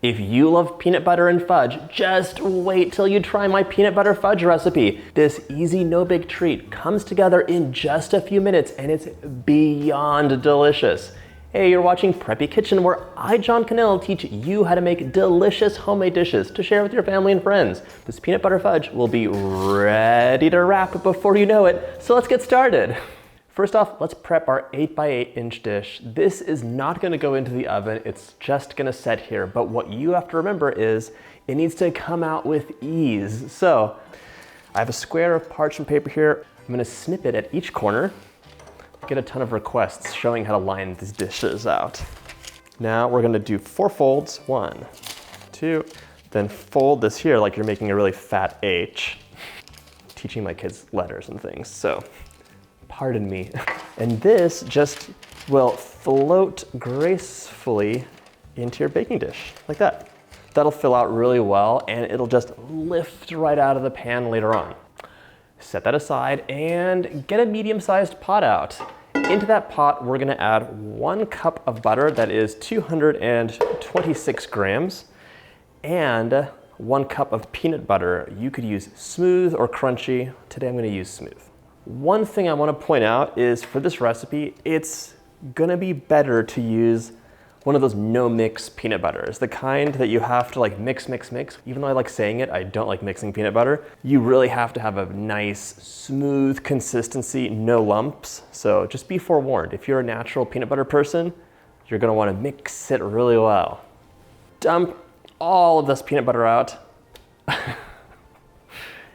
If you love peanut butter and fudge, just wait till you try my peanut butter fudge recipe. This easy, no big treat comes together in just a few minutes and it's beyond delicious. Hey, you're watching Preppy Kitchen, where I, John Cannell, teach you how to make delicious homemade dishes to share with your family and friends. This peanut butter fudge will be ready to wrap before you know it, so let's get started. First off, let's prep our 8x8 inch dish. This is not gonna go into the oven, it's just gonna set here. But what you have to remember is it needs to come out with ease. So I have a square of parchment paper here. I'm gonna snip it at each corner. I get a ton of requests showing how to line these dishes out. Now we're gonna do 4 folds. 1, 2, then fold this here like you're making a really fat H. I'm teaching my kids letters and things, so pardon me. And this just will float gracefully into your baking dish, like that. That'll fill out really well and it'll just lift right out of the pan later on. Set that aside and get a medium-sized pot out. Into that pot, we're gonna add 1 cup of butter that is 226 grams and 1 cup of peanut butter. You could use smooth or crunchy. Today I'm gonna use smooth. One thing I want to point out is for this recipe, it's gonna be better to use one of those no-mix peanut butters, the kind that you have to like mix. Even though I like saying it, I don't like mixing peanut butter. You really have to have a nice, smooth consistency, no lumps. So just be forewarned, if you're a natural peanut butter person, you're gonna wanna mix it really well. Dump all of this peanut butter out.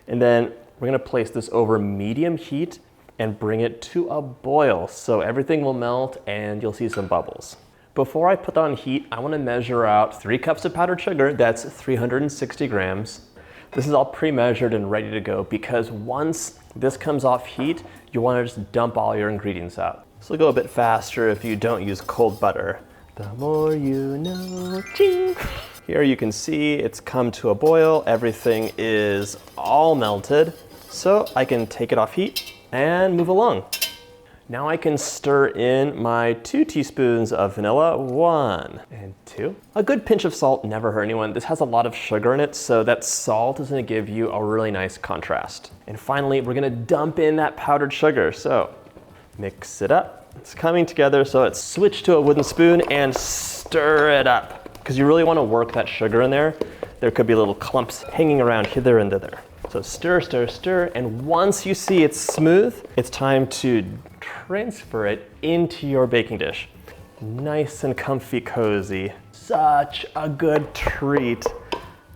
And then we're gonna place this over medium heat and bring it to a boil so everything will melt and you'll see some bubbles. Before I put that on heat, I wanna measure out 3 cups of powdered sugar, that's 360 grams. This is all pre-measured and ready to go because once this comes off heat, you wanna just dump all your ingredients out. This will go a bit faster if you don't use cold butter. The more you know, ching. Here you can see it's come to a boil, everything is all melted. So I can take it off heat and move along. Now I can stir in my 2 teaspoons of vanilla, 1 and 2. A good pinch of salt never hurt anyone. This has a lot of sugar in it, so that salt is gonna give you a really nice contrast. And finally, we're gonna dump in that powdered sugar. So mix it up. It's coming together, so let's switch to a wooden spoon and stir it up. Because you really wanna work that sugar in there. There could be little clumps hanging around hither and thither. So stir, stir, stir, and once you see it's smooth, it's time to transfer it into your baking dish. Nice and comfy, cozy. Such a good treat.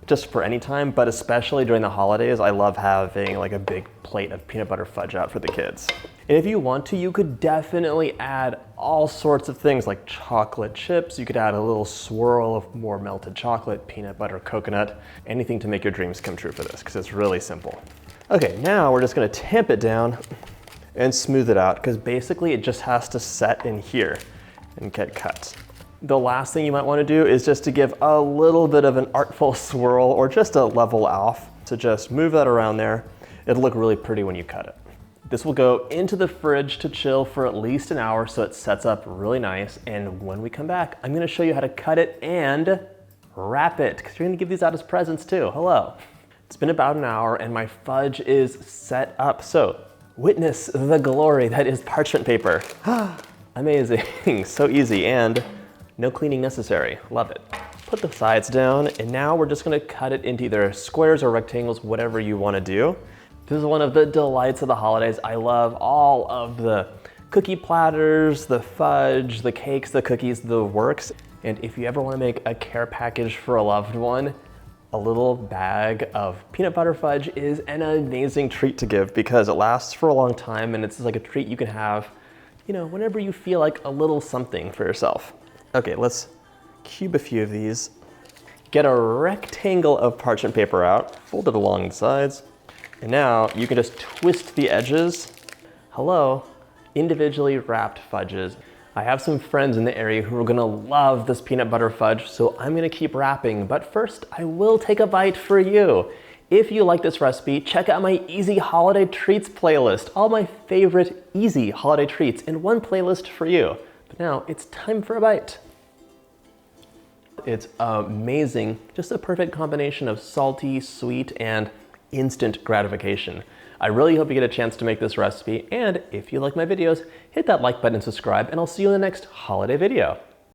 Just for any time, but especially during the holidays, I love having like a big plate of peanut butter fudge out for the kids. And if you want to, you could definitely add all sorts of things like chocolate chips. You could add a little swirl of more melted chocolate, peanut butter, coconut, anything to make your dreams come true for this, because it's really simple. Okay, now we're just gonna tamp it down and smooth it out, because basically it just has to set in here and get cut. The last thing you might want to do is just to give a little bit of an artful swirl or just a level off. So just move that around there. It'll look really pretty when you cut it. This will go into the fridge to chill for at least an hour so it sets up really nice. And when we come back, I'm going to show you how to cut it and wrap it, because you're going to give these out as presents too. Hello. It's been about an hour and my fudge is set up. So witness the glory that is parchment paper. Amazing. So easy and no cleaning necessary. Love it. Put the sides down, and now we're just gonna cut it into either squares or rectangles, whatever you wanna do. This is one of the delights of the holidays. I love all of the cookie platters, the fudge, the cakes, the cookies, the works. And if you ever wanna make a care package for a loved one, a little bag of peanut butter fudge is an amazing treat to give because it lasts for a long time and it's like a treat you can have, you know, whenever you feel like a little something for yourself. Okay, let's cube a few of these. Get a rectangle of parchment paper out, fold it along the sides, and now you can just twist the edges. Hello, individually wrapped fudges. I have some friends in the area who are gonna love this peanut butter fudge, so I'm gonna keep wrapping, but first I will take a bite for you. If you like this recipe, check out my Easy Holiday Treats playlist, all my favorite easy holiday treats in one playlist for you. But now it's time for a bite. It's amazing. Just a perfect combination of salty, sweet, and instant gratification. I really hope you get a chance to make this recipe, and if you like my videos, hit that like button and subscribe, and I'll see you in the next holiday video.